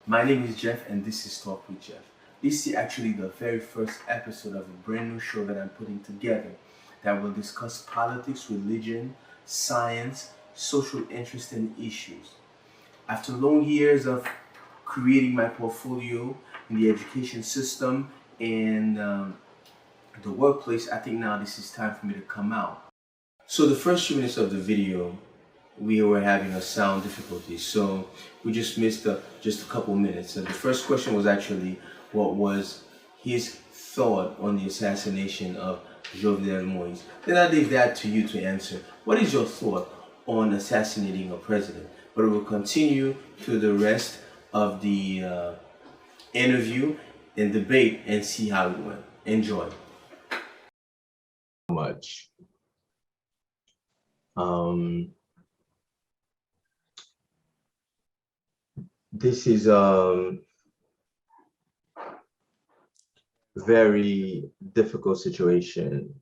My name is Jeff, and this is Talk with Jeff. This is actually the very first episode of a brand new show that I'm putting together that will discuss politics, religion, science, social interest, and issues. After long years of creating my portfolio in the education system and the workplace, I think now this is time for me to come out. So the first few minutes of the video, we were having a sound difficulty, so we just missed just a couple minutes. And the first question was actually what was his thought on the assassination of Jovenel Moise. Then I leave that to you to answer. What is your thought on assassinating a president? But we'll continue to the rest of the interview and debate and see how it went. Enjoy. Much. This is a very difficult situation,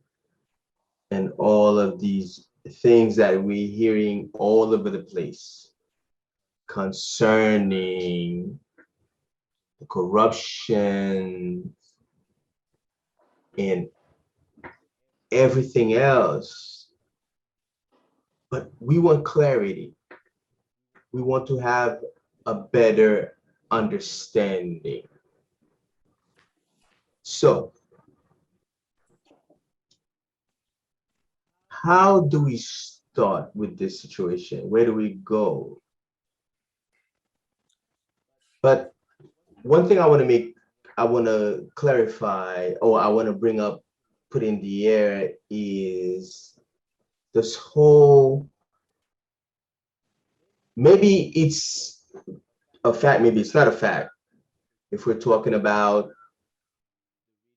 and all of these things that we're hearing all over the place concerning the corruption and everything else. But we want clarity. We want to have a better understanding. So, how do we start with this situation? Where do we go? But one thing I want to clarify, or I want to bring up, put in the air, is this whole, maybe it's a fact, maybe it's not a fact. If we're talking about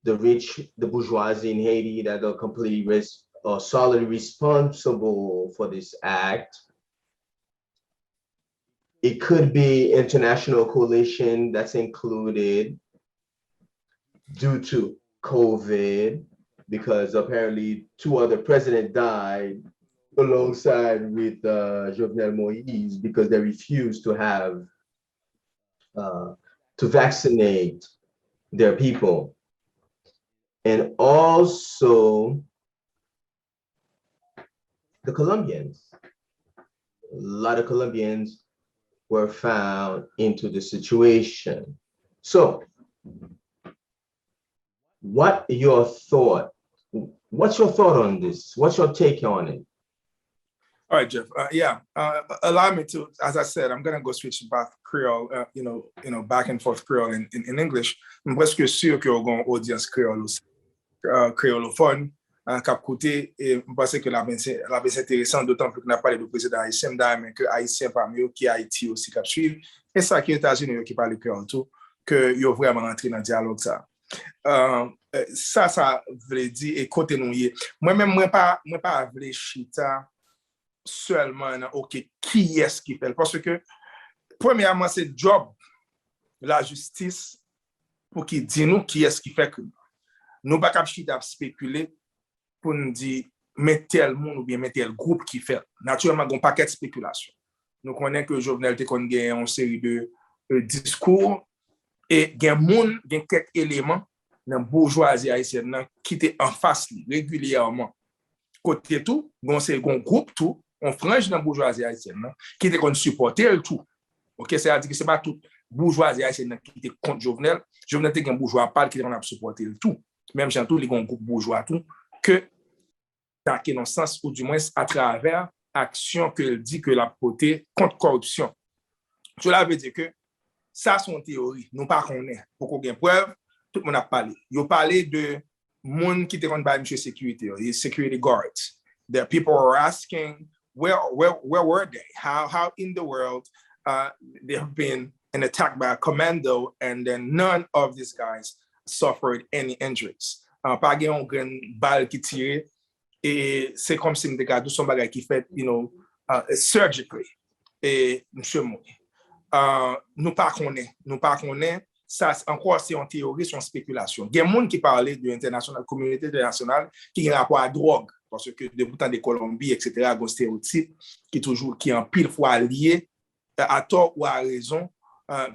the rich, the bourgeoisie in Haiti that are completely solidly responsible for this act, it could be international coalition that's included due to COVID, because apparently 2 other presidents died alongside with Jovenel Moise because they refused to have to vaccinate their people. And also the Colombians. A lot of Colombians were found into the situation. So what's your thought on this? What's your take on it? All right, Jeff. Allow me to, as I said, I'm going to go switch back Creole, back and forth Creole in English. I'm presque sûr que vous avez une audience créolophone qui a écouté, et je pense que la baisse intéressant, d'autant plus qu'on a parlé du président haïtien, mais que haïtien parmi eux, qui Haïti aussi qui a suivi, et ça qui est États-Unis qui parle créole tout, que ils ont vraiment rentré dans le dialogue ça. Ça veut dire, et côté nous, moi-même, moi pas voulu chita seulement, OK, qui est-ce qui fait? Parce que, premièrement, c'est job, la justice, pour qu'il dise nous qui est-ce qui fait que nous pas capable de spéculer pour nous dire, mais tel monde ou bien mais tel groupe qui fait. Naturellement, il y a un paquet de spéculation. Nous connaissons que Jovenel a une série de discours et il y a quelques éléments dans la bourgeoisie haïtienne qui étaient en face régulièrement. Côté tout, c'est un groupe tout, on frange dans la bourgeoisie haïtienne qui était supporter le tout. OK, c'est-à-dire que ce n'est pas toute bourgeoisie haïtienne qui était contre Jovenel. Jovenel était un bourgeois pâle qui était supporter le tout. Même si tout, il y a un groupe bourgeois tout, que dans le sens, ou du moins à travers action qu'elle dit que la côté contre corruption. Cela veut dire que ça, c'est une théorie. Nous ne connaissons pas. Pour qu'on ait preuve, tout le monde a parlé. Il a parlé de monde qui était contre M. Sécurité, les security guards. The people were asking, where were they? How in the world they have been an attack by a commando, and then none of these guys suffered any injuries. Pas de une balle qui tire, et c'est comme si nous avons son bagage qui fait, surgically. Et monsieur moi, nous pas connaît, ça encore c'est en théorie, c'est en spéculation. Il y a des gens qui parlaient de l'international, communauté internationale qui a rapport à drogue, parce que depuis le temps de Colombie, etc., il y a un stéréotype qui en pile fois lié à tort ou à raison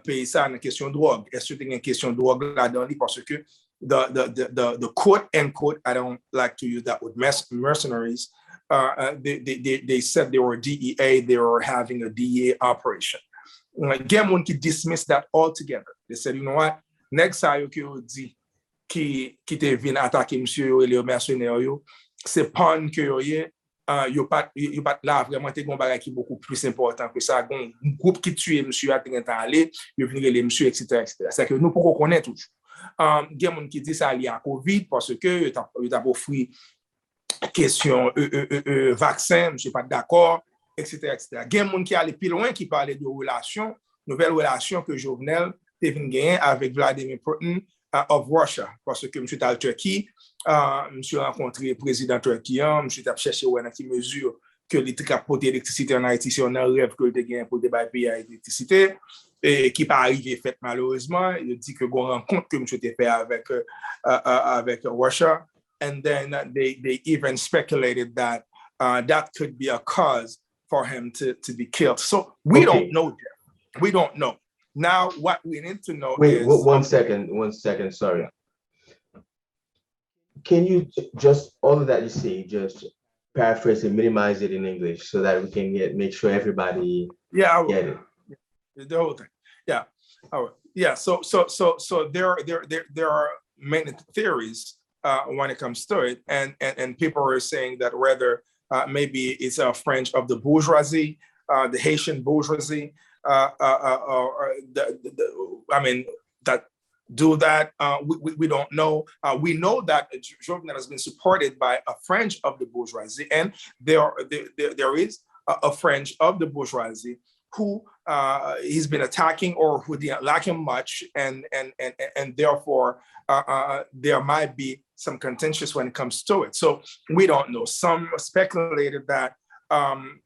pays ça dans question de drogue. Est-ce que tu as une question de drogue là-dedans? Parce que the quote unquote, I don't like to use that word, mercenaries, they said they were DEA, they were having a DEA operation. Gen moun ki dismiss that altogether. They said, you know what, next sa yo ki yo di ki te vin atake msye yo e le mercenaire yo, se pan ke yo ye, yo pat la vraiment te gon bagay ki beaucoup plus important que ça. Gon groupe qui tue monsieur a te gen tan ale, yo vin rele monsieur, etc. C'est que nous pour connaître tout. Gen moun ki di ça li a COVID parce que yo t'a offri question vaccin, monsieur pas d'accord, etc. Gen moun qui allait plus loin, qui parlait de relations, nouvelle relation que Jovenel te vin gagner avec Vladimir Putin of Russia, parce que monsieur tal Turquie, monsieur rencontré le président turquien, monsieur t'a cherché dans quelle mesure que l'électricité pour l'électricité en Haïti, c'est un rêve que le gain pour débat pays à l'électricité, et qui pas arrivé fait malheureusement. Il dit que bon rencontre que monsieur t'a fait avec Russia, and then they even speculated that that could be a cause for him to be killed. So we don't know that. We don't know. Now, what we need to know is... One second, sorry. Can you just, all of that you say, just paraphrase and minimize it in English so that we can make sure everybody get it? The whole thing. Yeah. All right. Yeah. So there are many theories when it comes to it, and people are saying that whether maybe it's a French of the bourgeoisie, the Haitian bourgeoisie, that do that. We don't know. We know that Jovenel has been supported by a French of the bourgeoisie, and there is a French of the bourgeoisie who he's been attacking or who didn't like him much, and therefore there might be some contentious when it comes to it. So we don't know. Some speculated that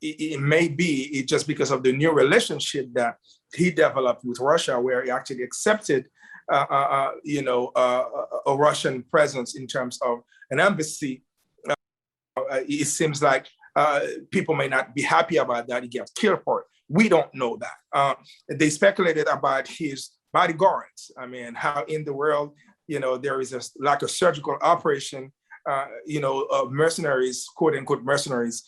it may be just because of the new relationship that he developed with Russia, where he actually accepted a Russian presence in terms of an embassy. It seems like people may not be happy about that. He gets killed for it. We don't know that. They speculated about his bodyguards. I mean, how in the world, there is a surgical operation, mercenaries, quote unquote mercenaries,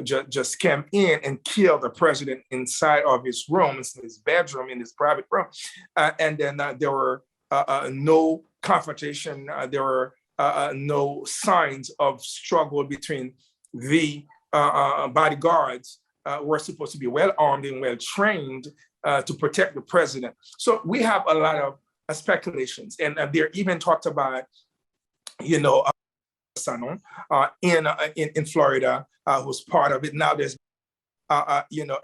just came in and killed the president inside of his room, in his bedroom, in his private room. And then there were no confrontation. There were no signs of struggle between the bodyguards who were supposed to be well armed and well trained to protect the president. So we have a lot of speculations. And they're even talked about, in Florida, who's part of it. Now there's,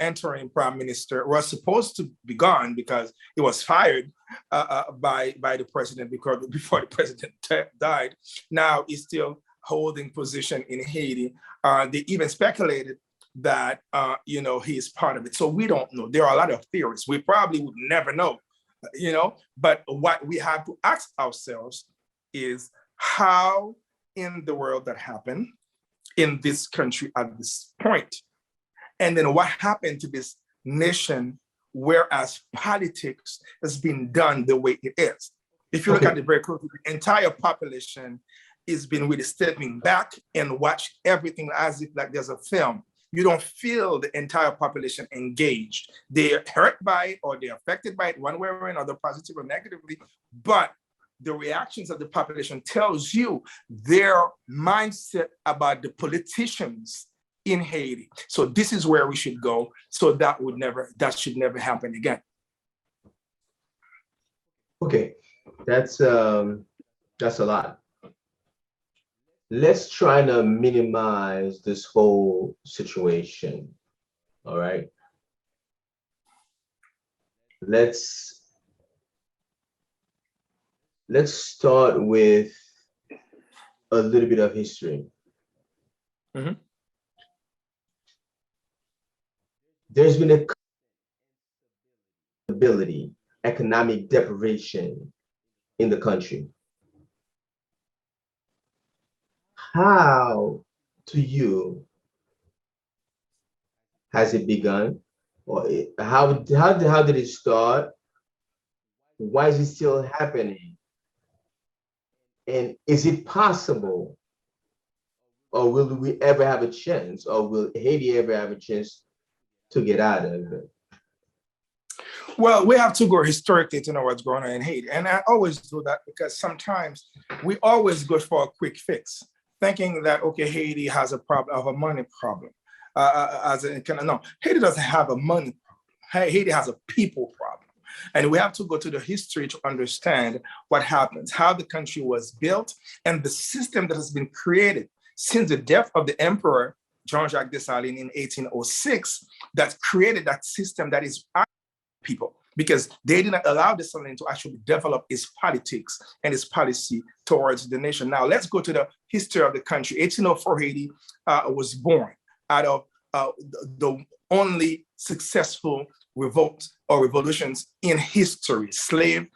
entering prime minister was supposed to be gone because he was fired by the president before the president died. Now he's still holding position in Haiti. They even speculated that, he's part of it. So we don't know. There are a lot of theories. We probably would never know, but what we have to ask ourselves is how in the world that happened in this country at this point. And then what happened to this nation, whereas politics has been done the way it is. If you look at the very close, the entire population has been really stepping back and watch everything as if like there's a film. You don't feel the entire population engaged. They're hurt by it or they're affected by it one way or another, positively or negatively, but the reactions of the population tells you their mindset about the politicians in Haiti. So this is where we should go. So that should never happen again. Okay, that's a lot. Let's try to minimize this whole situation. All right. Let's start with a little bit of history. Mm-hmm. There's been a ability, economic deprivation in the country. How, to you, has it begun? Or how did it start? Why is it still happening? And is it possible, or will we ever have a chance, or will Haiti ever have a chance to get out of it? Well, we have to go historically to know what's going on in Haiti. And I always do that because sometimes we always go for a quick fix, thinking that, okay, Haiti has a problem of a money problem. No, Haiti doesn't have a money problem. Haiti has a people problem. And we have to go to the history to understand what happens, how the country was built, and the system that has been created since the death of the emperor, Jean-Jacques Dessalines in 1806, that created that system that is people, because they didn't allow Dessalines to actually develop his politics and his policy towards the nation. Now, let's go to the history of the country. 1804 Haiti was born out of the only successful revolt or revolutions in history, slave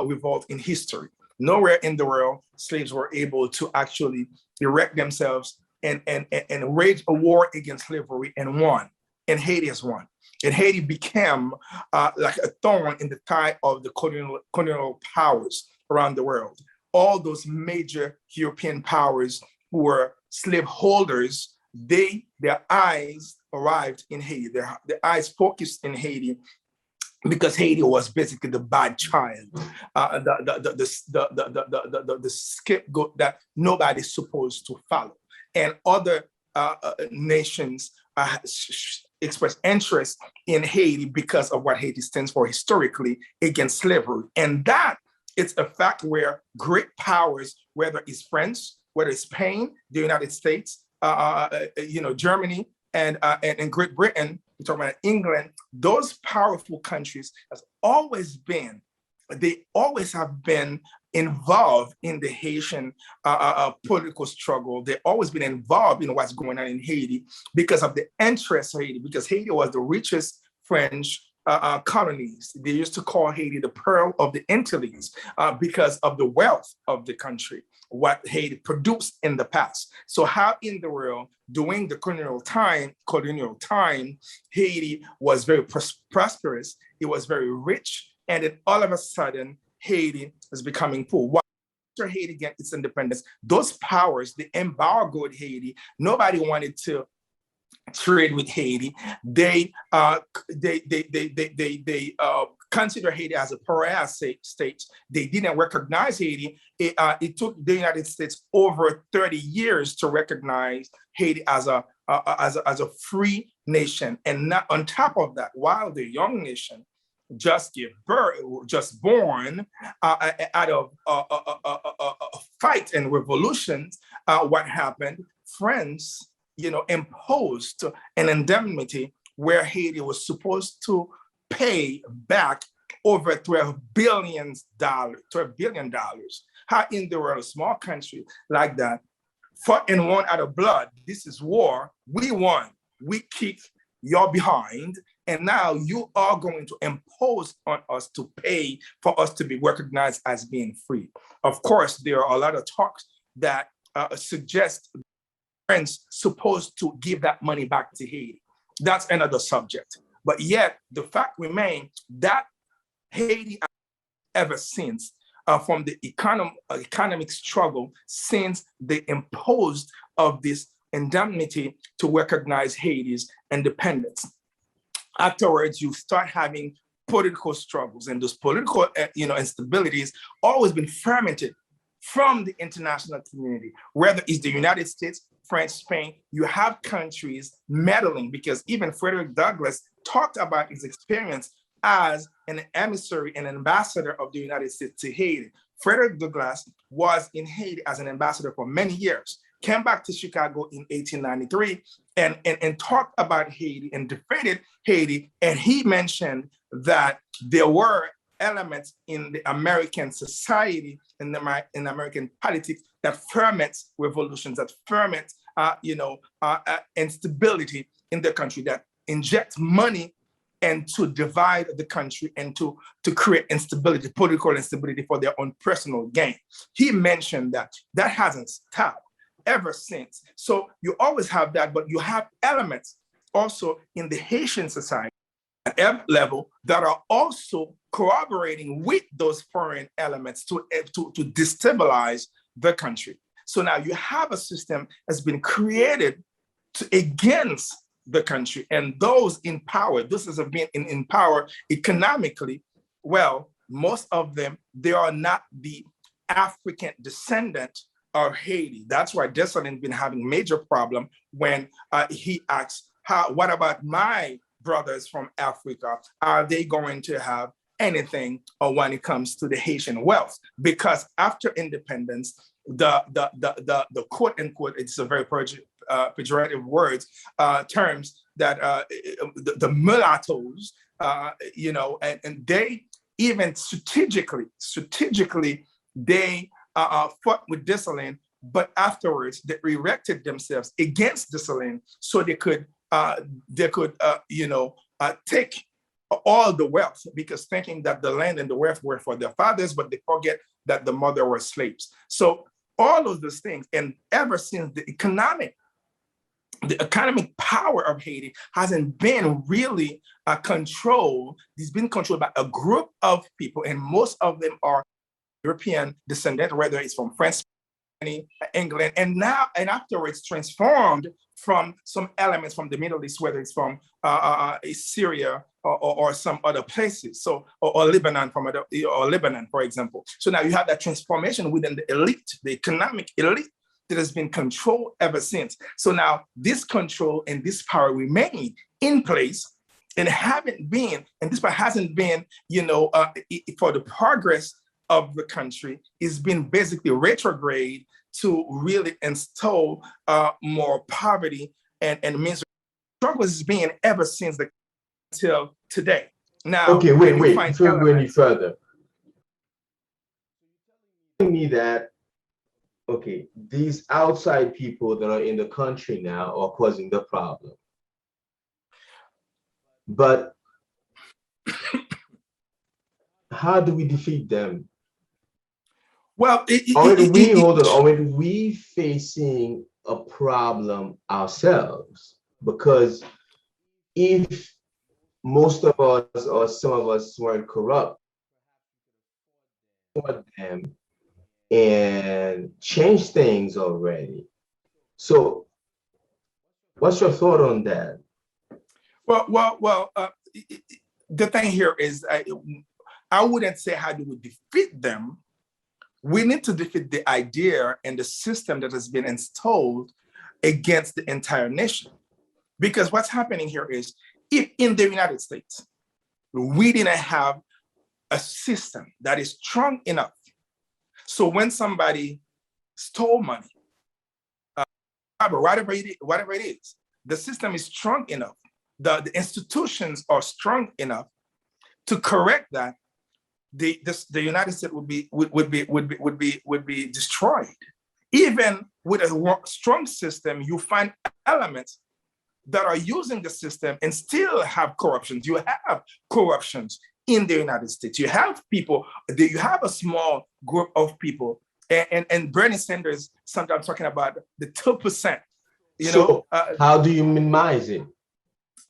revolt in history. Nowhere in the world slaves were able to actually erect themselves and wage a war against slavery and won. And Haiti has won. And Haiti became like a thorn in the side of the colonial powers around the world. All those major European powers who were slaveholders, their eyes arrived in Haiti. Their eyes focused in Haiti because Haiti was basically the bad child, the scapegoat that nobody's supposed to follow. And other nations express interest in Haiti because of what Haiti stands for historically against slavery. And that it's a fact where great powers, whether it's France, whether it's Spain, the United States, Germany, and Great Britain, we're talking about England, those powerful countries they always have been involved in the Haitian political struggle. They've always been involved in what's going on in Haiti because of the interest of Haiti, because Haiti was the richest French colonies. They used to call Haiti the Pearl of the Antilles because of the wealth of the country, what Haiti produced in the past. So how in the world, during the colonial time, Haiti was very prosperous, it was very rich, and then all of a sudden, Haiti is becoming poor. After Haiti get its independence, those powers, they embargoed Haiti. Nobody wanted to trade with Haiti. They consider Haiti as a pariah state. They didn't recognize Haiti. It took the United States over 30 years to recognize Haiti as a free nation. And not, on top of that, while the young nation just born out of a fight and revolutions, what happened? France, imposed an indemnity where Haiti was supposed to pay back over $12 billion. How in the world, a small country like that, fought and won out of blood? This is war. We won. We kicked your behind, and now you are going to impose on us to pay for us to be recognized as being free. Of course, there are a lot of talks that suggest France supposed to give that money back to Haiti. That's another subject. But yet, the fact remains that Haiti, ever since, from the economic struggle, since they imposed of this indemnity to recognize Haiti's independence. Afterwards, you start having political struggles, and those political instabilities always been fermented from the international community, whether it's the United States, France, Spain. You have countries meddling, because even Frederick Douglass talked about his experience as an emissary and ambassador of the United States to Haiti. Frederick Douglass was in Haiti as an ambassador for many years, came back to Chicago in 1893 and talked about Haiti and defended Haiti. And he mentioned that there were elements in the American society, in American politics, that ferments revolutions, that ferments instability in the country, that injects money and to divide the country and to create instability, political instability for their own personal gain. He mentioned that hasn't stopped ever since. So you always have that, but you have elements also in the Haitian society level that are also cooperating with those foreign elements to destabilize the country. So now you have a system that's been created against the country, and those in power, this has been in power economically. Well, most of them, they are not the African descendant of Haiti. That's why Dessalines been having major problem when he asks, what about my brothers from Africa? Are they going to have anything when it comes to the Haitian wealth? Because after independence, the quote unquote, it's a very pejorative words, terms that the mulattoes, and they even strategically, they fought with Dessalines, but afterwards they erected themselves against Dessalines so they could take all the wealth, because thinking that the land and the wealth were for their fathers, but they forget that the mother were slaves. So all of those things, and ever since the economic power of Haiti hasn't been really controlled. It's been controlled by a group of people, and most of them are European descendant, whether it's from France, England, and afterwards transformed from some elements from the Middle East, whether it's from Syria or some other places, so or Lebanon, Lebanon, for example. So now you have that transformation within the elite, the economic elite, that has been controlled ever since. So now this control and this power remain in place, and this part hasn't been, for the progress of the country, it's been basically retrograde to really install more poverty and misery. Struggle has been ever since until today. Now, okay, wait, before we go any further, telling me that, okay, these outside people that are in the country now are causing the problem, but how do we defeat them? Well, are we facing a problem ourselves? Because if most of us or some of us weren't corrupt, for them and change things already. So what's your thought on that? Well, the thing here is, I wouldn't say how do we defeat them. We need to defeat the idea and the system that has been installed against the entire nation. Because what's happening here is, if in the United States, we didn't have a system that is strong enough, so when somebody stole money, whatever it is, the system is strong enough, the institutions are strong enough to correct that, the United States would be destroyed. Even with a strong system, you find elements that are using the system and still have corruptions. You have corruptions in the United States. You have people, you have a small group of people, and Bernie Sanders sometimes talking about the 2%. How do you minimize it?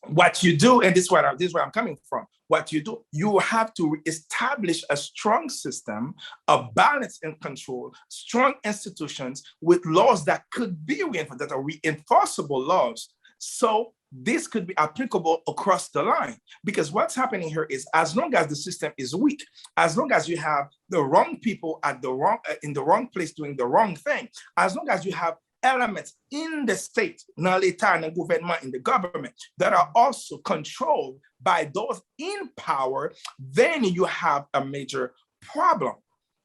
What you do, and this is where I'm coming from. What you do, you have to establish a strong system of balance and control, strong institutions with laws that could be reinforced, that are reinforceable laws. So this could be applicable across the line, because what's happening here is, as long as the system is weak, as long as you have the wrong people in the wrong place doing the wrong thing, as long as you have elements in the state, in the government, that are also controlled by those in power, then you have a major problem.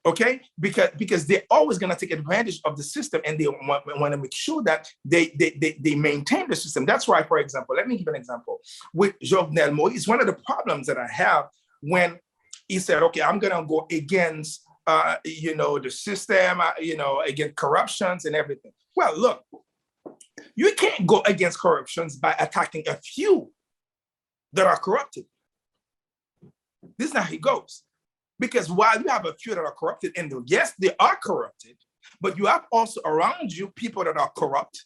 Okay, because they're always going to take advantage of the system, and they want to make sure that they maintain the system. That's why, for example, let me give an example with Jovenel Moise. One of the problems that I have when he said, "Okay, I'm going to go against the system, against corruptions and everything." Well, look, you can't go against corruptions by attacking a few that are corrupted. This is not how it goes. Because while you have a few that are corrupted, and yes, they are corrupted, but you have also around you people that are corrupt,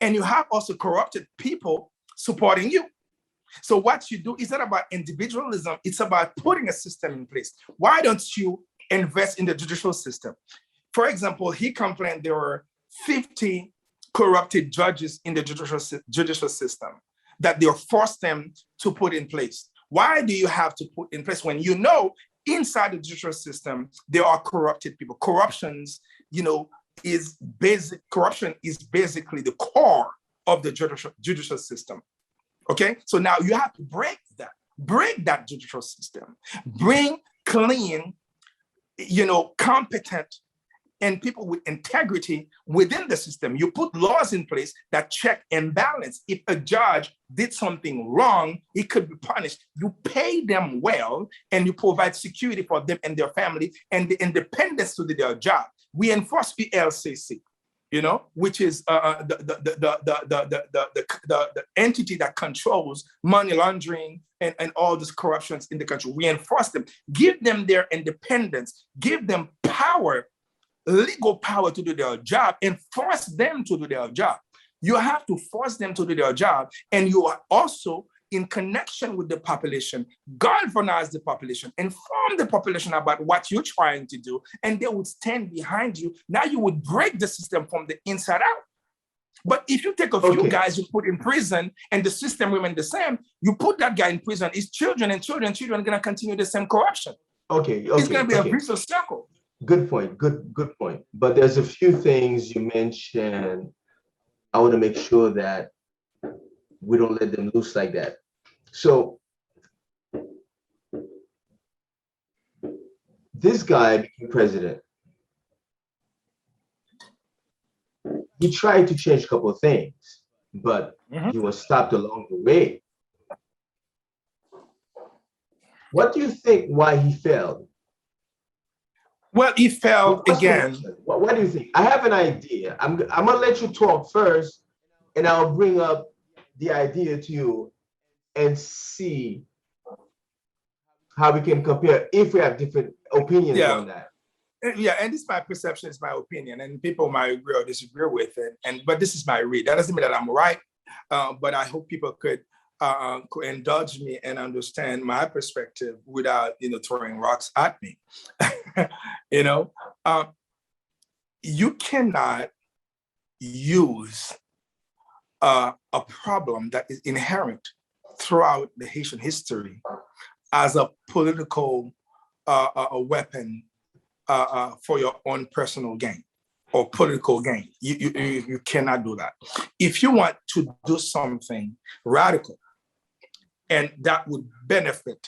and you have also corrupted people supporting you. So what you do is not about individualism, it's about putting a system in place. Why don't you invest in the judicial system? For example, he complained there were 50 corrupted judges in the judicial system that they forced them to put in place. Why do you have to put in place when you know inside the judicial system there are corrupted people? Corruption is basically the core of the judicial system. Okay, so now you have to break that judicial system, bring clean, competent and people with integrity within the system. You put laws in place that check and balance. If a judge did something wrong, he could be punished. You pay them well and you provide security for them and their family and the independence to do their job. We enforce ELCC, which is the entity that controls money laundering and all these corruptions in the country. We enforce them, give them their independence, give them power, legal power to do their job, and force them to do their job. You have to force them to do their job, and you are also in connection with the population, galvanize the population, inform the population about what you're trying to do, and they would stand behind you. Now you would break the system from the inside out. But if you take a few guys you put in prison and the system remains the same, you put that guy in prison, his children are going to continue the same corruption. It's going to be a vicious circle. Good point. Good point. But there's a few things you mentioned. I want to make sure that we don't let them loose like that. So this guy became president. He tried to change a couple of things, but he was stopped along the way. What do you think why he failed? Well, he failed again. What do you think? I have an idea. I'm gonna let you talk first, and I'll bring up the idea to you and see how we can compare if we have different opinions on that. Yeah, and this is my perception, it's my opinion, and people might agree or disagree with it. But this is my read. That doesn't mean that I'm right, but I hope people could indulge me and understand my perspective without throwing rocks at me. You cannot use a problem that is inherent throughout the Haitian history as a political a weapon for your own personal gain or political gain. You cannot do that. If you want to do something radical and that would benefit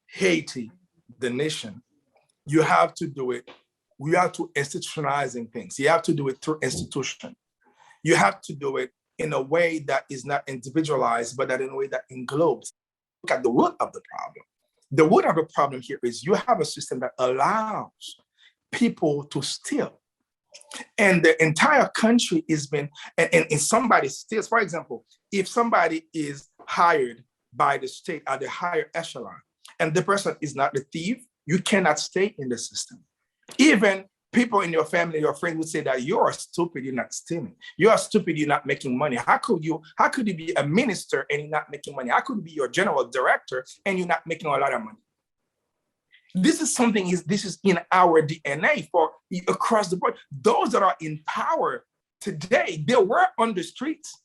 Haiti, the nation, you have to do it. We have to institutionalizing things. You have to do it through institution. You have to do it in a way that is not individualized, but that in a way that englobes. Look at the root of the problem. The root of the problem here is you have a system that allows people to steal. And the entire country has been, and somebody steals. For example, if somebody is hired by the state at the higher echelon, and the person is not the thief, you cannot stay in the system. Even people in your family, your friends would say that you are stupid, you're not stealing. You are stupid, you're not making money. How could you be a minister and you're not making money? How could you be your general director and you're not making a lot of money? This is in our DNA for across the board. Those that are in power today, they were on the streets,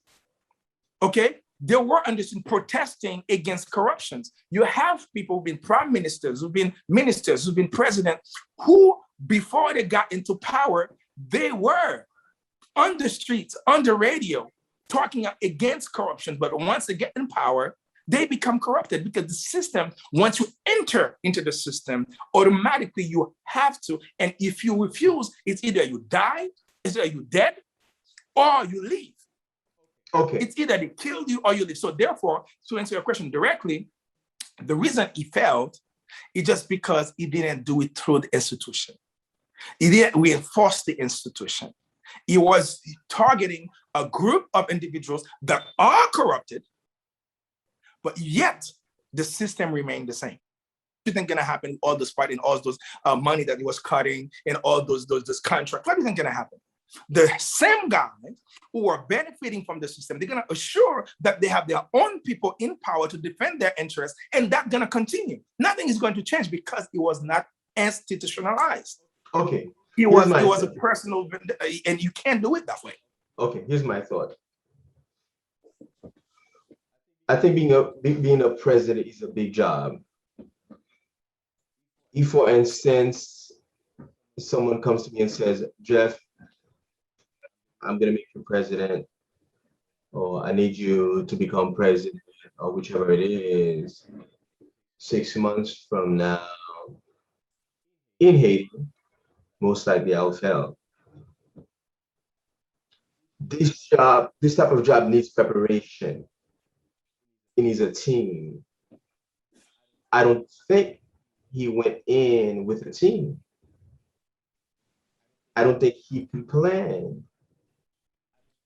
okay? They were on the street protesting against corruptions. You have people who've been prime ministers, who've been ministers, who've been president, who before they got into power, they were on the streets, on the radio, talking against corruption. But once they get in power, they become corrupted because the system, once you enter into the system, automatically you have to. And if you refuse, it's either you die, it's either you dead, or you leave. Okay. It's either they killed you or you leave. So therefore, to answer your question directly, the reason he failed is just because he didn't do it through the institution. He didn't reinforce the institution. He was targeting a group of individuals that are corrupted, but yet the system remained the same. What do you think going to happen? All this fighting, all those money that he was cutting, and all those contracts. What do you think going to happen? The same guys who are benefiting from the system, they're going to assure that they have their own people in power to defend their interests, and that's going to continue. Nothing is going to change because it was not institutionalized. Okay. It was a personal, and you can't do it that way. Okay, here's my thought. I think being a president is a big job. If, for instance, someone comes to me and says, Jeff, I'm going to make you president, or I need you to become president, or whichever it is, 6 months from now in Haiti, most likely I'll fail. This type of job needs preparation. It needs a team. I don't think he went in with a team. I don't think he planned.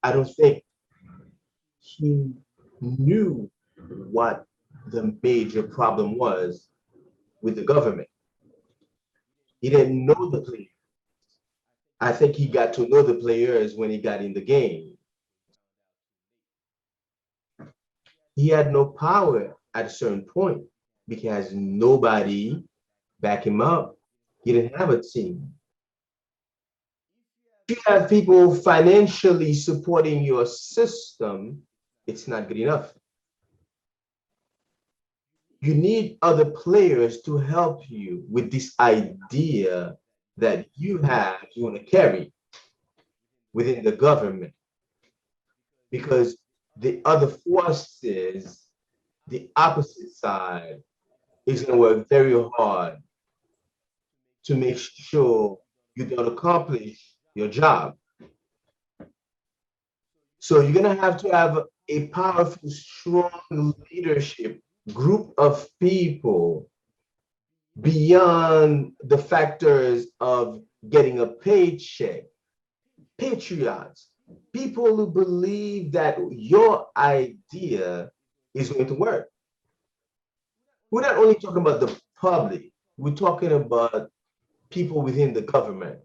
I don't think he knew what the major problem was with the government. He didn't know the players. I think he got to know the players when he got in the game. He had no power at a certain point because nobody backed him up. He didn't have a team. If you have people financially supporting your system, it's not good enough. You need other players to help you with this idea that you want to carry within the government. Because the other forces, the opposite side, is going to work very hard to make sure you don't accomplish your job. So you're going to have a powerful, strong leadership group of people beyond the factors of getting a paycheck. Patriots, people who believe that your idea is going to work. We're not only talking about the public, we're talking about people within the government.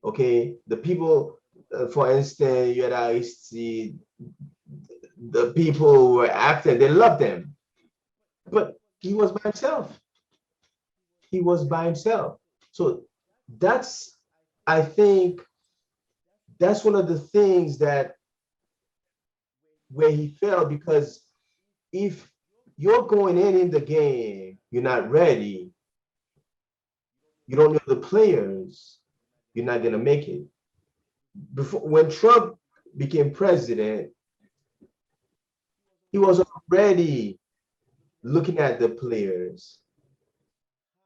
Okay, the people, for instance, you had the people who were acting, they loved them, but he was by himself. He was by himself. So I think that's one of the things where he failed, because if you're going in the game, you're not ready, you don't know the players, you're not going to make it. When Trump became president, he was already looking at the players.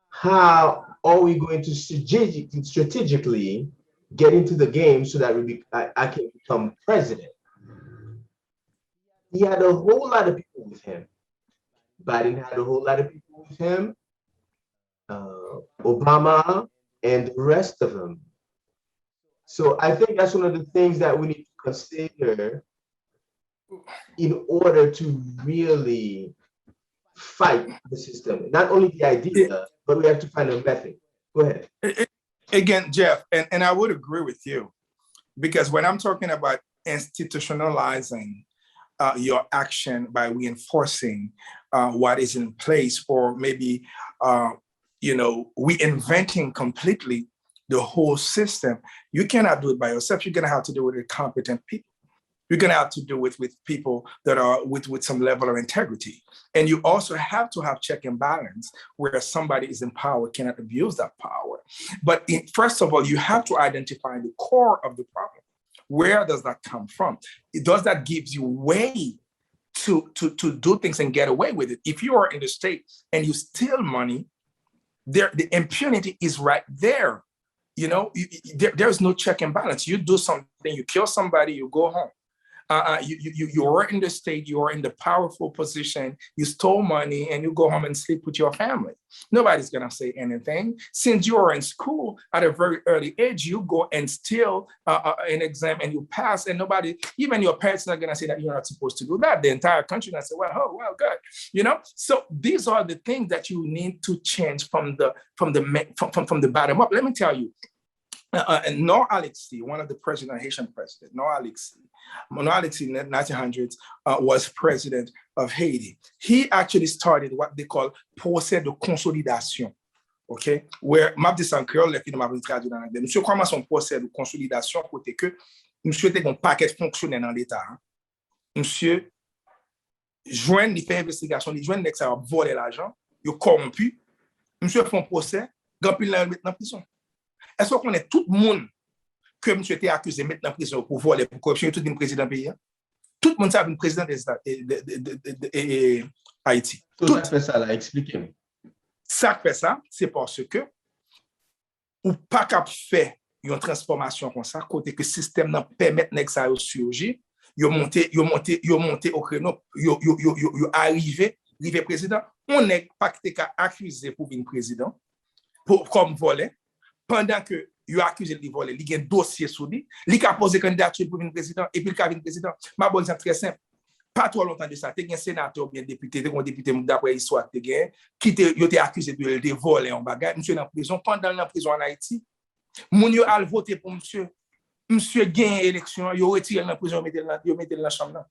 How are we going to strategically get into the game so that I can become president? He had a whole lot of people with him. Biden had a whole lot of people with him. Obama and the rest of them. So I think that's one of the things that we need to consider in order to really fight the system. Not only the idea, but we have to find a method. Go ahead. Again, Jeff, and I would agree with you, because when I'm talking about institutionalizing your action by reinforcing what is in place, or maybe reinventing completely the whole system, you cannot do it by yourself. You're going to have to do it with competent people. You're going to have to do it with people that are with some level of integrity. And you also have to have check and balance, where somebody is in power cannot abuse that power. But first of all, you have to identify the core of the problem. Where does that come from? Does that give you way to do things and get away with it? If you are in the state and you steal money, the impunity is right there. There's no check and balance. You do something, you kill somebody, you go home. You are in the state, you are in the powerful position, you stole money, and you go home and sleep with your family. Nobody's going to say anything. Since you are in school at a very early age, you go and steal an exam and you pass, and nobody, even your parents, are not going to say that you're not supposed to do that. The entire country going to say, well, good. So these are the things that you need to change from the bottom up. Let me tell you, And Nor Alexis, one of the president, Haitian president, Nor Alexis in the 1900s was president of Haiti. He actually started what they call procès de consolidation. OK? Where, m'a dit ça en créole, les filles m'a traduit dans l'anglais. Monsieur commence son procès de consolidation côté que monsieur était un paquet fonctionnaire dans l'État. Hein? Monsieur joint, il fait investigation, il joint, ça a volé l'argent, il corrompu. Monsieur fait un procès, grand pile là, mettre en prison. Est-ce qu'on est tout le monde que monsieur était accusé de mettre en prison pour voler, pour corruption, tout le président pays? Tout le monde savait le président des États et Haïti. Tout ça fait ça là, expliquez-moi. Ça fait ça, c'est parce que ou pas qu'à faire une transformation comme ça, côté que le système n'a permet de ça surgir, ils monté au créneau, ils arrivé président. On n'est pas accusé pour venir président, comme voler, pendant que il a accusé de voler, il y a un dossier sous lui, il a posé candidature pour venir président, et puis il a venir président. Ma bonne, c'est très simple. Pas trop longtemps de ça, tu as un sénateur ou bien député, un député d'après l'histoire, qui était accusé de voler en bagage, monsieur dans prison, pendant la prison en Haïti, moun yo al voté pour monsieur gagne élection, yo retire la prison, yo mette dans la chambre.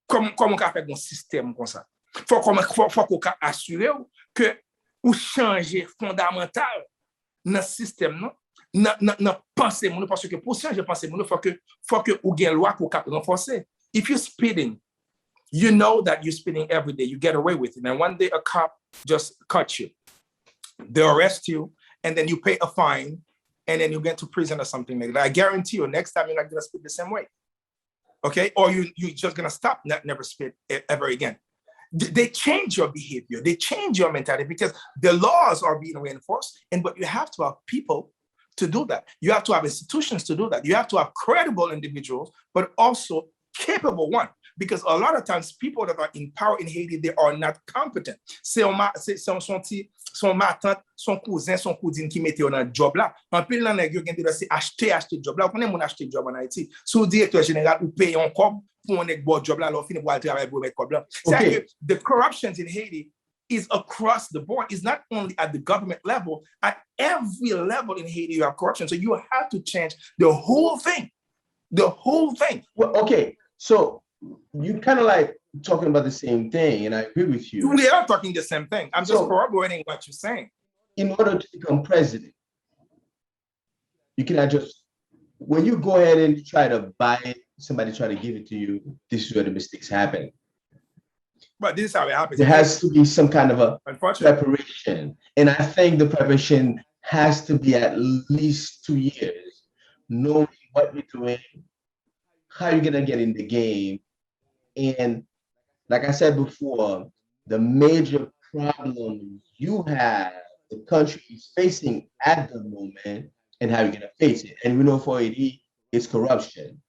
Comment on peut faire un système comme ça? Faut qu'on assure que ou changer fondamental dans le système, dans penser moun, parce que pour changer penser moun, faut que ou gagne loi pour renforcer. If you're speeding, you know that you're speeding every day. You get away with it. And one day a cop just cut you. They arrest you, and then you pay a fine, and then you get to prison or something like that. I guarantee you, next time you're not going to speed the same way. Okay? Or you're just going to stop, never speed ever again. They change your behavior. They change your mentality because the laws are being reinforced. But you have to have people to do that. You have to have institutions to do that. You have to have credible individuals, but also capable one, because a lot of times people that are in power in Haiti, they are not competent. C'est son tante, son cousin, son cousine qui mettait dans job là. En plus, là, nèg yo gen de acheter job là. On connaît mon acheter job en Haïti. Sous directeur général ou paye un cob pour un nèg bon job là, alors fini pour aller travailler pour mettre cob là. C'est que the corruptions in Haiti is across the board. It's not only at the government level, at every level in Haiti you have corruption. So you have to change the whole thing. The whole thing. Well, okay. So you kind of like talking about the same thing, and I agree with you. We are talking the same thing. I'm just corroborating what you're saying. In order to become president, you cannot just, when you go ahead and try to buy it, somebody try to give it to you, this is where the mistakes happen. But this is how it happens. There has to be some kind of a preparation. And I think the preparation has to be at least 2 years, knowing what you're doing, how you're going to get in the game. And like I said before, the major problem you have, the country is facing at the moment, and how you're going to face it. And we know for it is corruption.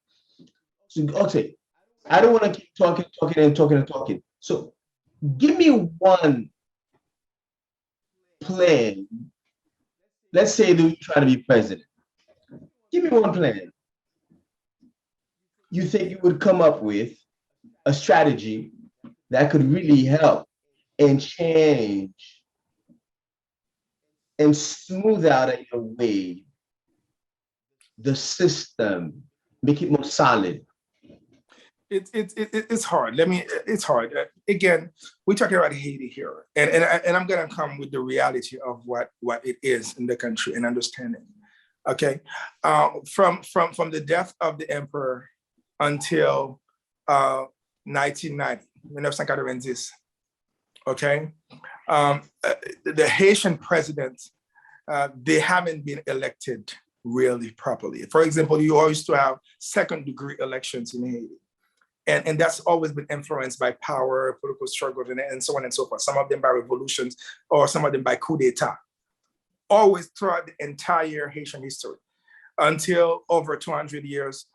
So, okay, I don't want to keep talking. So give me one plan. Let's say that you try to be president. Give me one plan you think you would come up with, a strategy that could really help and change and smooth out in a way the system, make it more solid. It's hard. It's hard. Again, we're talking about Haiti here, and I'm gonna come with the reality of what it is in the country and understanding. Okay, from the death of the emperor until 1990, okay, the Haitian presidents, they haven't been elected really properly. For example, you always to have second-degree elections in Haiti. And that's always been influenced by power, political struggles, and so on and so forth. Some of them by revolutions, or some of them by coup d'etat. Always throughout the entire Haitian history. Until over 200 years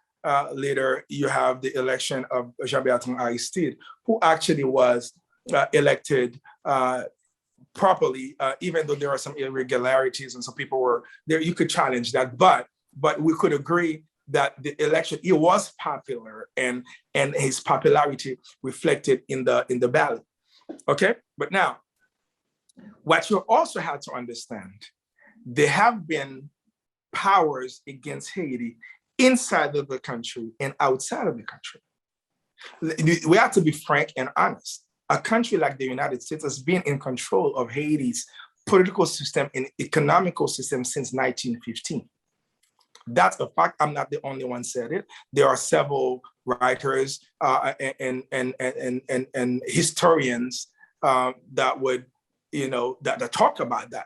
later, you have the election of Jean-Bertrand Aristide, who actually was elected properly, even though there are some irregularities and some people were there. You could challenge that, but we could agree that the election, it was popular, and his popularity reflected in the ballot. Okay, but now, what you also have to understand, there have been powers against Haiti inside of the country and outside of the country. We have to be frank and honest. A country like the United States has been in control of Haiti's political system and economical system since 1915. That's a fact. I'm not the only one said it. There are several writers and historians that would, that talk about that.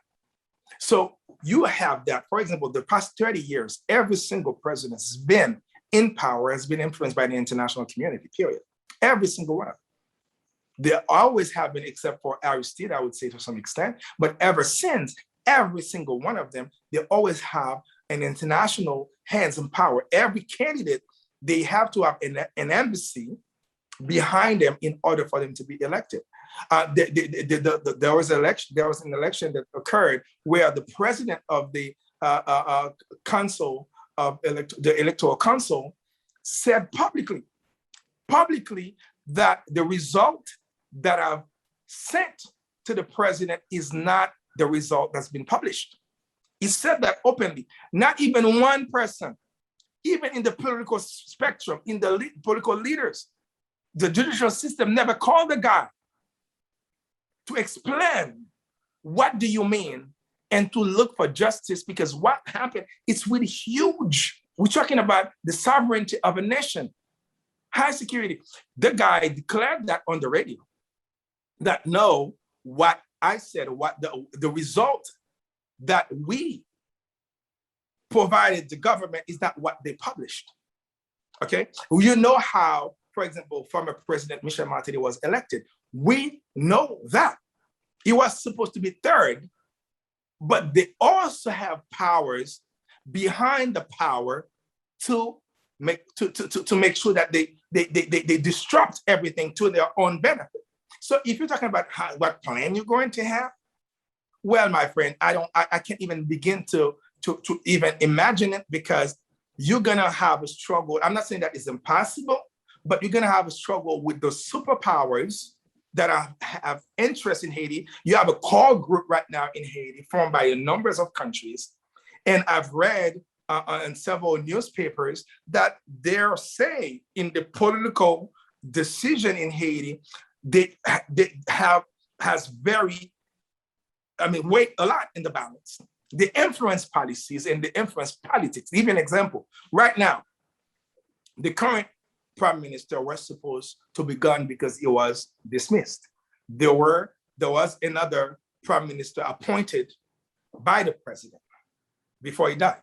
So you have that. For example, the past 30 years, every single president has been in power, has been influenced by the international community, period. Every single one of them. They always have been, except for Aristide, I would say to some extent, but ever since, every single one of them, they always have an international hands and power. Every candidate, they have to have an embassy behind them in order for them to be elected. There was an election that occurred where the president of the council of the electoral council said publicly that the result that I've sent to the president is not the result that's been published. He said that openly. Not even one person, even in the political spectrum, in the political leaders, the judicial system never called the guy to explain what do you mean and to look for justice, because what happened, it's really huge. We're talking about the sovereignty of a nation, high security. The guy declared that on the radio, that no, what I said, what the result that we provided the government is not what they published, okay? You know how, for example, former President Michel Martelly was elected. We know that. He was supposed to be third, but they also have powers behind the power to make sure that they disrupt everything to their own benefit. So if you're talking about what plan you're going to have, well, my friend, I can't even begin to even imagine it, because you're gonna have a struggle. I'm not saying that it's impossible, but you're gonna have a struggle with the superpowers that have interest in Haiti. You have a core group right now in Haiti formed by a number of countries. And I've read in several newspapers that they're saying in the political decision in Haiti, they has very, weight a lot in the balance. They influence policies and they influence politics. Even an example, right now, the current prime minister was supposed to be gone because he was dismissed. There was another prime minister appointed by the president before he died.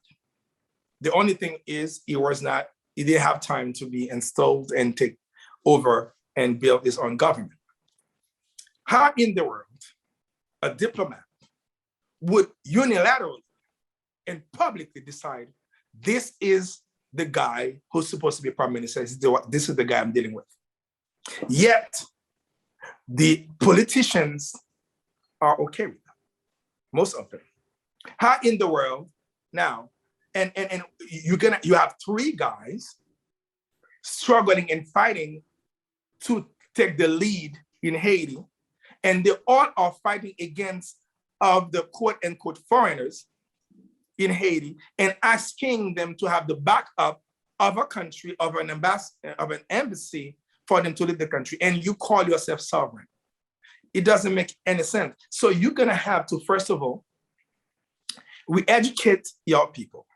The only thing is he didn't have time to be installed and take over and build his own government. How in the world a diplomat would unilaterally and publicly decide this is the guy who's supposed to be prime minister, this is the guy I'm dealing with? Yet the politicians are okay with that, most of them. How in the world now, and you have three guys struggling and fighting to take the lead in Haiti, and they all are fighting against of the quote unquote foreigners in Haiti and asking them to have the backup of a country, of an embassy for them to leave the country, and you call yourself sovereign. It doesn't make any sense. So you're gonna have to, first of all, we educate your people.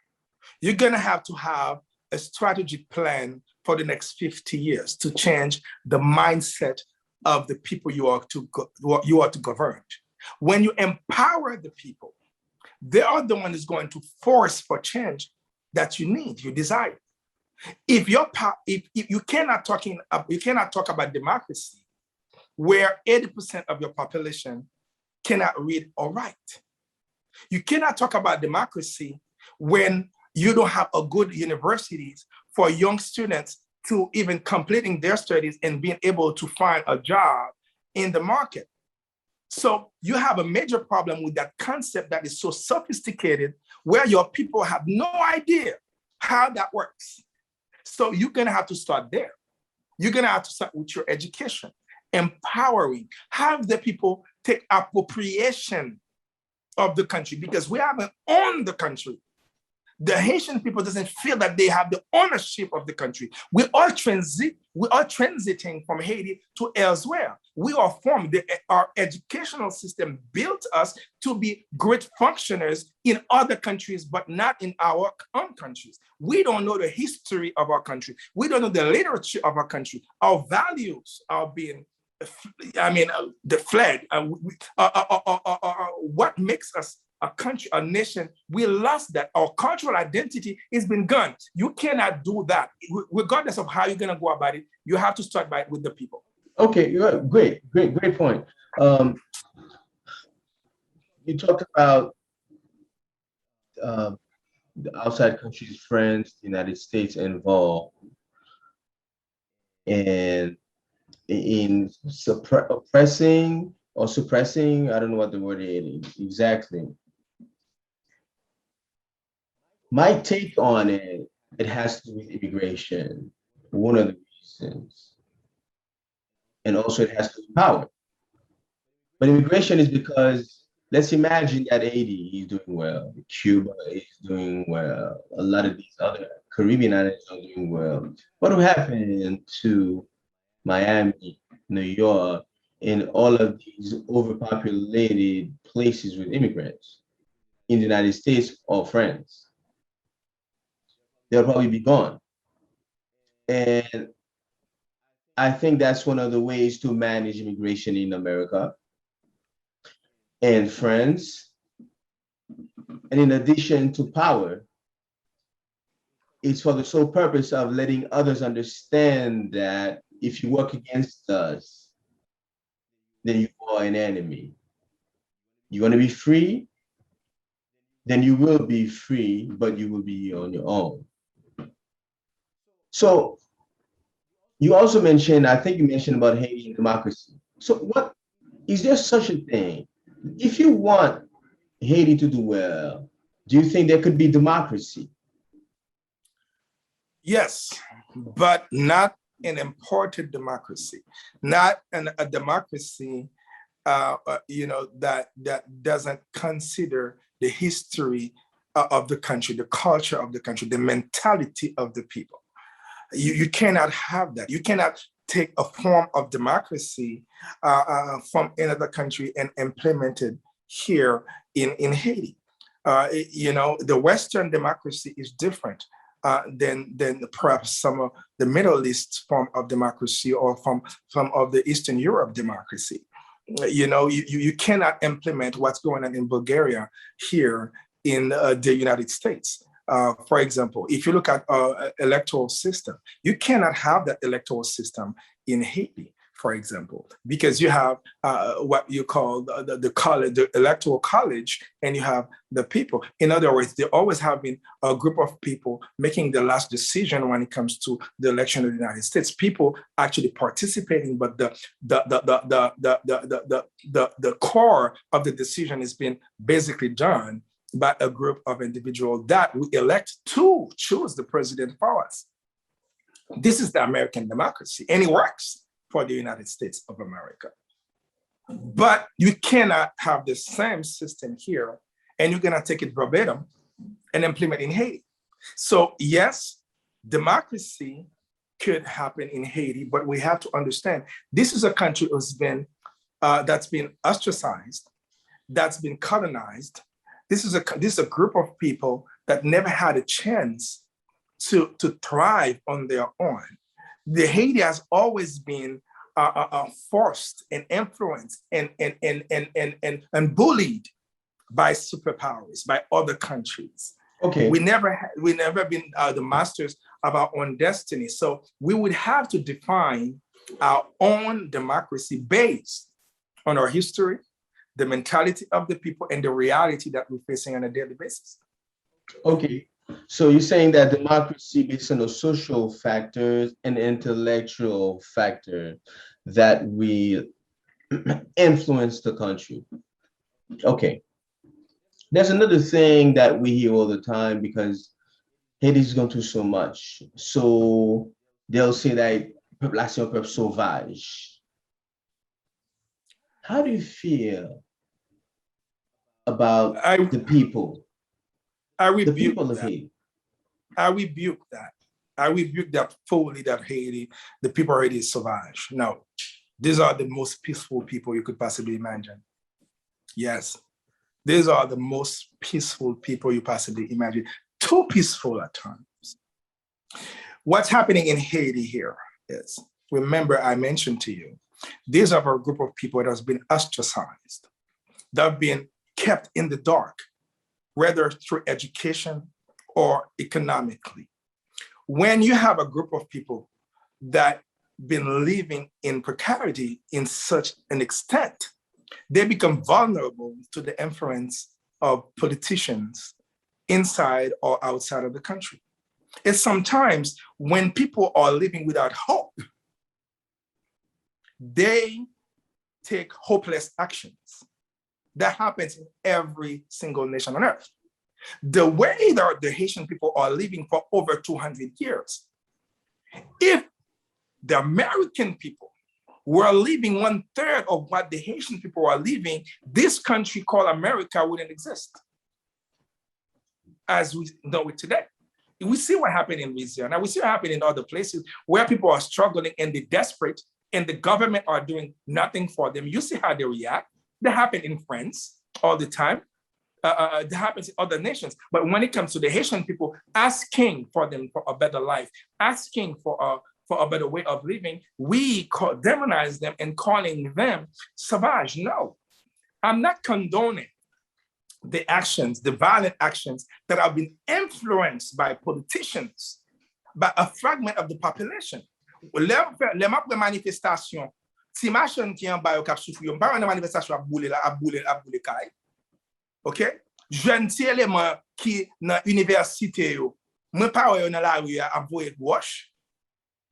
You're gonna have to have a strategic plan for the next 50 years to change the mindset of the people you are to govern. When you empower the people, they are the one who's going to force for change that you need, you desire. If you cannot talk about democracy where 80% of your population cannot read or write. You cannot talk about democracy when you don't have a good universities for young students to even completing their studies and being able to find a job in the market. So you have a major problem with that concept that is so sophisticated where your people have no idea how that works. So you're gonna have to start there. You're gonna have to start with your education, empowering, have the people take appropriation of the country, because we haven't owned the country. The Haitian people doesn't feel that they have the ownership of the country. We are transiting from Haiti to elsewhere. We are formed. Our educational system built us to be great functioners in other countries, but not in our own countries. We don't know the history of our country. We don't know the literature of our country. Our values are being, fled. What makes us a country, a nation? We lost that. Our cultural identity has been gone. You cannot do that. Regardless of how you're going to go about it, you have to start with the people. Okay, great point. You talked about the outside countries, friends, the United States involved, and in oppressing or suppressing, I don't know what the word is exactly. My take on it, it has to do with immigration, one of the reasons. And also it has to do with power. But immigration is because, let's imagine that Haiti is doing well, Cuba is doing well, a lot of these other Caribbean islands are doing well. What will happen to Miami, New York, and all of these overpopulated places with immigrants in the United States or France? They'll probably be gone. And I think that's one of the ways to manage immigration in America and France. And in addition to power, it's for the sole purpose of letting others understand that if you work against us, then you are an enemy. You want to be free? Then you will be free, but you will be on your own. So you also mentioned, I think you mentioned about Haitian democracy. So what, is there such a thing? If you want Haiti to do well, do you think there could be democracy? Yes, but not an imported democracy, not a democracy, that doesn't consider the history of the country, the culture of the country, the mentality of the people. You cannot have that. You cannot take a form of democracy from another country and implement it here in Haiti. The Western democracy is different than perhaps some of the Middle East form of democracy or from some of the Eastern Europe democracy. You cannot implement what's going on in Bulgaria here in the United States. For example, if you look at electoral system, you cannot have that electoral system in Haiti, for example, because you have what you call the college, the electoral college, and you have the people. In other words, there always have been a group of people making the last decision when it comes to the election of the United States. People actually participating, but the core of the decision has been basically done by a group of individuals that we elect to choose the president for us. This is the American democracy, and it works for the United States of America. But you cannot have the same system here, and you're gonna take it verbatim and implement in Haiti. So yes, democracy could happen in Haiti, but we have to understand this is a country that's been ostracized, that's been colonized. This is a group of people that never had a chance to thrive on their own. The Haiti has always been forced and influenced and bullied by superpowers, by other countries. Okay. We never been the masters of our own destiny. So we would have to define our own democracy based on our history, the mentality of the people, and the reality that we're facing on a daily basis. Okay, so you're saying that democracy based on the social factors and intellectual factor that we influence the country. Okay, there's another thing that we hear all the time because Haiti's gone through so much. So they'll say that population peuple sauvage. How do you feel about the people? I the rebuke people of that. Haiti. I rebuke that. I rebuke that fully, that Haiti, the people of Haiti is sauvage. No, these are the most peaceful people you could possibly imagine. Yes, these are the most peaceful people you possibly imagine. Too peaceful at times. What's happening in Haiti here is, remember I mentioned to you, these are a group of people that has been ostracized, that have been kept in the dark, whether through education or economically. When you have a group of people that been living in precarity in such an extent, they become vulnerable to the influence of politicians inside or outside of the country. It's sometimes when people are living without hope, they take hopeless actions. That happens in every single nation on earth. The way that the Haitian people are living for over 200 years, if the American people were living 1/3 of what the Haitian people are living, this country called America wouldn't exist as we know it today. We see what happened in Louisiana. We see what happened in other places where people are struggling and they're desperate and the government are doing nothing for them. You see how they react. That happened in France all the time. That happens in other nations. But when it comes to the Haitian people asking for them for a better life, asking for a better way of living, we demonize them and calling them savage. No, I'm not condoning the actions, the violent actions that have been influenced by politicians, by a fragment of the population. Les manifestations, si machin qui en bas yo k'ap soufri, yo pas une manifestation à boule kay. OK? Jeune ti élément qui dans université yo, moi pas yo dans la rue à voyer gauche.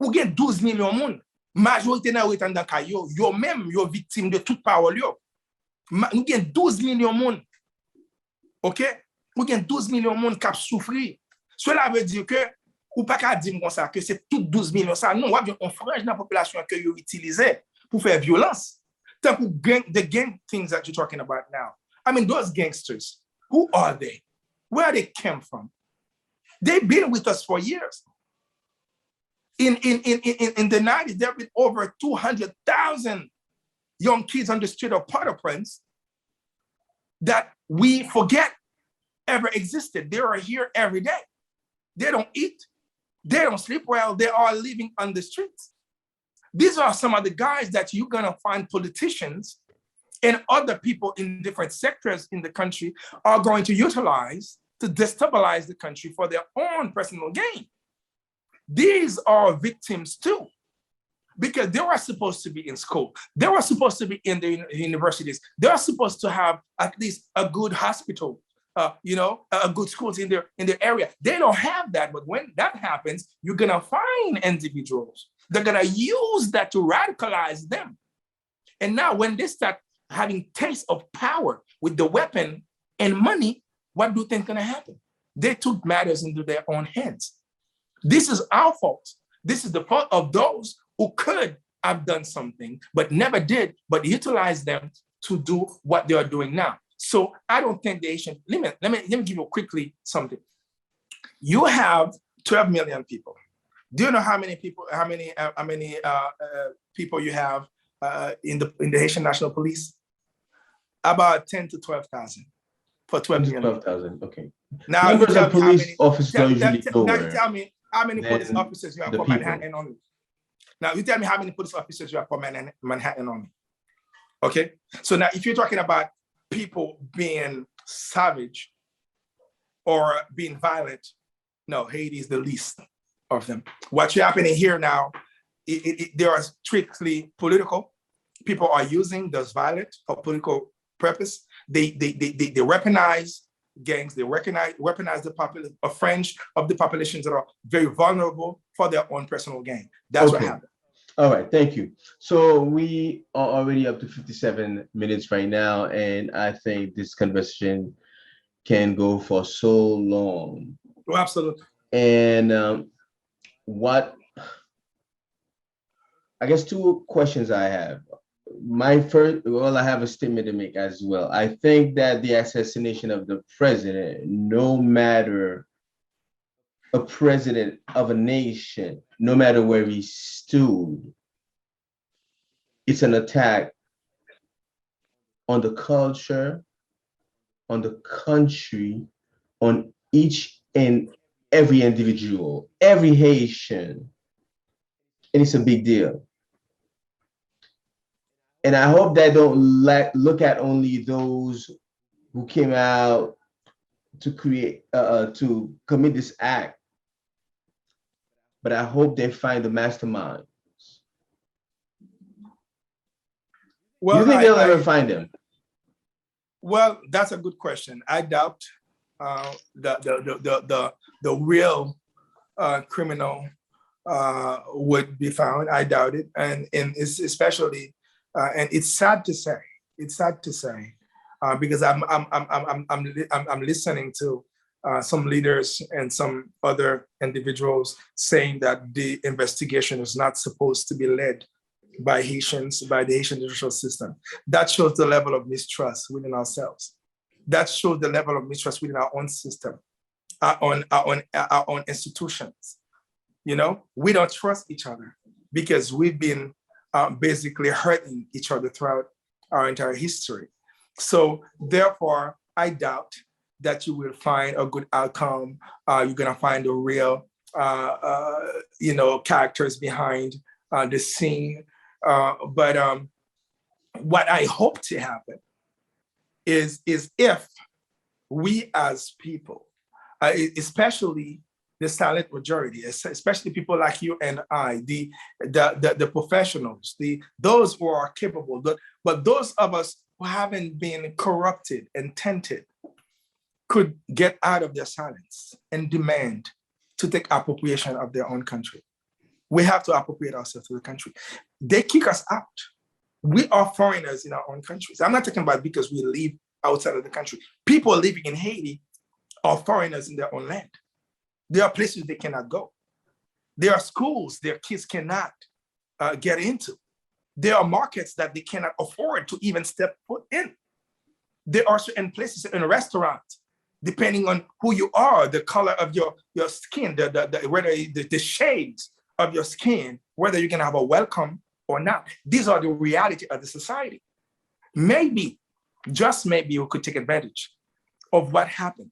Ou gen 12 millions moun. Majorité nan ou dans kay yo même yo victime de toute parole yo. Nous gen 12 millions moun. OK? Ou gen 12 millions moun k'ap soufri. Cela veut dire que ou pas qu'à dire comme ça que c'est tout 12 millions ça. Non, on frange dans la population que yo utilisé pour faire violence. Tant pour the gang things that you're talking about now. I mean, those gangsters, who are they? Where they came from? They've been with us for years. In the 90s, there have been over 200,000 young kids on the street of Port-au-Prince that we forget ever existed. They are here every day. They don't eat. They don't sleep well. They are living on the streets. These are some of the guys that you're going to find politicians and other people in different sectors in the country are going to utilize to destabilize the country for their own personal gain. These are victims too, because they were supposed to be in school. They were supposed to be in the universities. They are supposed to have at least a good hospital, a good schools in their area. They don't have that, but when that happens, you're gonna find individuals. They're gonna use that to radicalize them. And now when they start having taste of power with the weapon and money, what do you think is gonna happen? They took matters into their own hands. This is our fault. This is the fault of those who could have done something, but never did, but utilized them to do what they are doing now. So I don't think the Asian, let me give you quickly something. You have 12 million people. Do you know how many people you have in the Haitian National Police? About 10 to 12,000 for 12 million. 12,000, okay. Now, numbers of police officers don't usually know. Now you tell me how many police officers you have for Manhattan only. Now you tell me how many police officers you have for Manhattan only. Okay? So now if you're talking about people being savage or being violent, no, Haiti is the least of them. What's happening here now, they are strictly political. People are using those violent for political purpose. They weaponize gangs. They weaponize the population, a fringe of the populations that are very vulnerable for their own personal gain. That's what happened. All right, thank you. So we are already up to 57 minutes right now, and I think this conversation can go for so long. Oh, absolutely. And I guess two questions I have. I have a statement to make as well. I think that the assassination of the president, no matter a president of a nation, no matter where he stood, it's an attack on the culture, on the country, on each and every individual, every Haitian. And it's a big deal. And I hope that don't look at only those who came out to commit this act, but I hope they find the mastermind. Well, you think they'll ever find him? Well, that's a good question. I doubt the real criminal would be found. I doubt it, and it's especially, and it's sad to say. It's sad to say because I'm listening to some leaders and some other individuals saying that the investigation is not supposed to be led by Haitians, by the Haitian judicial system. That shows the level of mistrust within ourselves. That shows the level of mistrust within our own system, our own institutions. You know, we don't trust each other because we've been basically hurting each other throughout our entire history. So therefore, I doubt that you will find a good outcome. You're gonna find the real, characters behind the scene. But what I hope to happen is if we as people, especially the silent majority, especially people like you and I, the professionals, those who are capable, but those of us who haven't been corrupted and tainted, could get out of their silence and demand to take appropriation of their own country. We have to appropriate ourselves to the country. They kick us out. We are foreigners in our own countries. I'm not talking about because we live outside of the country. People living in Haiti are foreigners in their own land. There are places they cannot go. There are schools their kids cannot get into. There are markets that they cannot afford to even step foot in. There are certain places in restaurants, depending on who you are, the color of your skin, the shades of your skin, whether you can have a welcome or not. These are the reality of the society. Maybe, just maybe, we could take advantage of what happened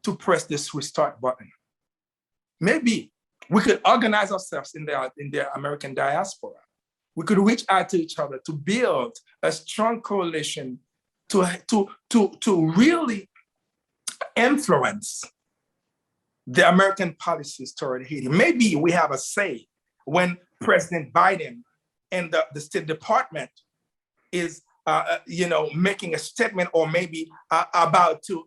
to press this restart button. Maybe we could organize ourselves in the American diaspora. We could reach out to each other to build a strong coalition to really influence the American policies toward Haiti. Maybe we have a say when President Biden and the State Department is, making a statement or maybe about to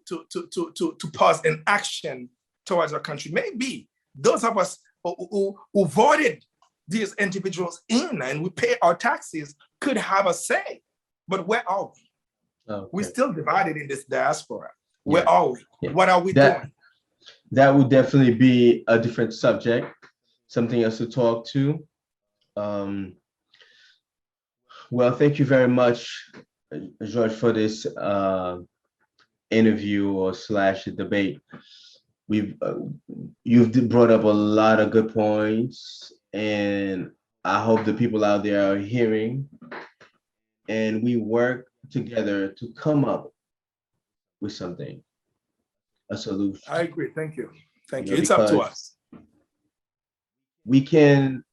pause an action towards our country. Maybe those of us who voted these individuals in and we pay our taxes could have a say. But where are we? Okay. We're still divided in this diaspora. Where are we? Yeah. What are we doing? That would definitely be a different subject, something else to talk to. Well, thank you very much, Georges, for this interview or / debate. You've brought up a lot of good points, and I hope the people out there are hearing, and we work together to come up with something, a solution. I agree. Thank you. Thank you. It's up to us. We can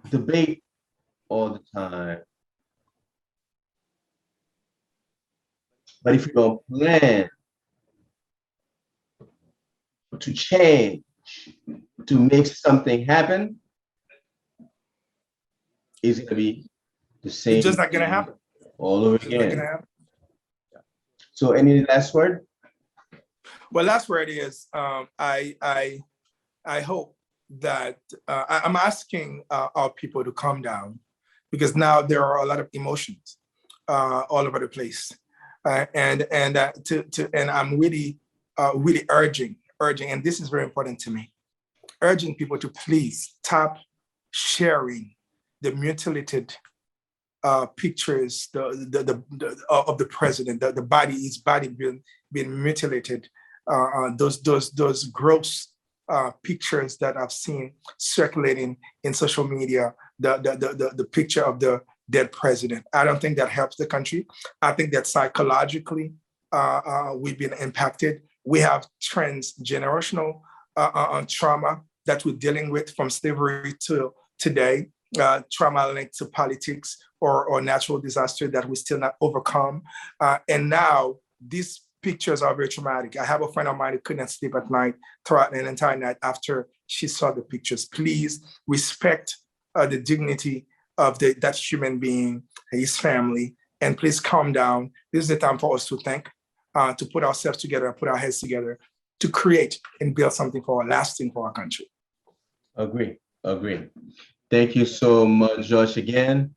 debate all the time, but if you don't plan to change, to make something happen, it's going to be the same. It's just not going to happen. All over again. So any last word? Well, last word is I hope that I'm asking our people to calm down, because now there are a lot of emotions all over the place, and I'm really urging, and this is very important to me, urging people to please stop sharing the mutilated pictures of the president, the body, his body being mutilated. Those gross pictures that I've seen circulating in social media, the picture of the dead president. I don't think that helps the country. I think that psychologically we've been impacted. We have transgenerational trauma that we're dealing with from slavery to today, trauma linked to politics or natural disaster that we still not overcome. And now these pictures are very traumatic. I have a friend of mine who couldn't sleep at night throughout an entire night after she saw the pictures. Please respect the dignity of that human being, his family, and please calm down. This is the time for us to think, to put ourselves together, put our heads together, to create and build something lasting for our country. Agree. Thank you so much, Josh, again.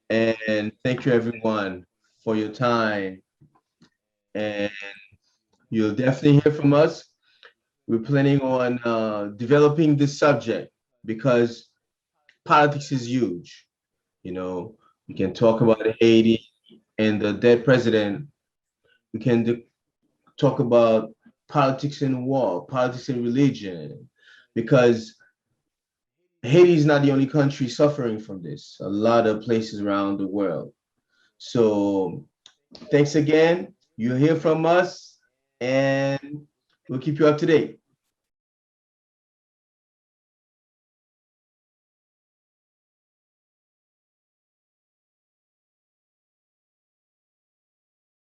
And thank you, everyone, for your time. And you'll definitely hear from us. We're planning on developing this subject because politics is huge. You know, we can talk about Haiti and the dead president. We can talk about politics and war, politics and religion, because Haiti is not the only country suffering from this. A lot of places around the world. So thanks again. You'll hear from us and we'll keep you up to date.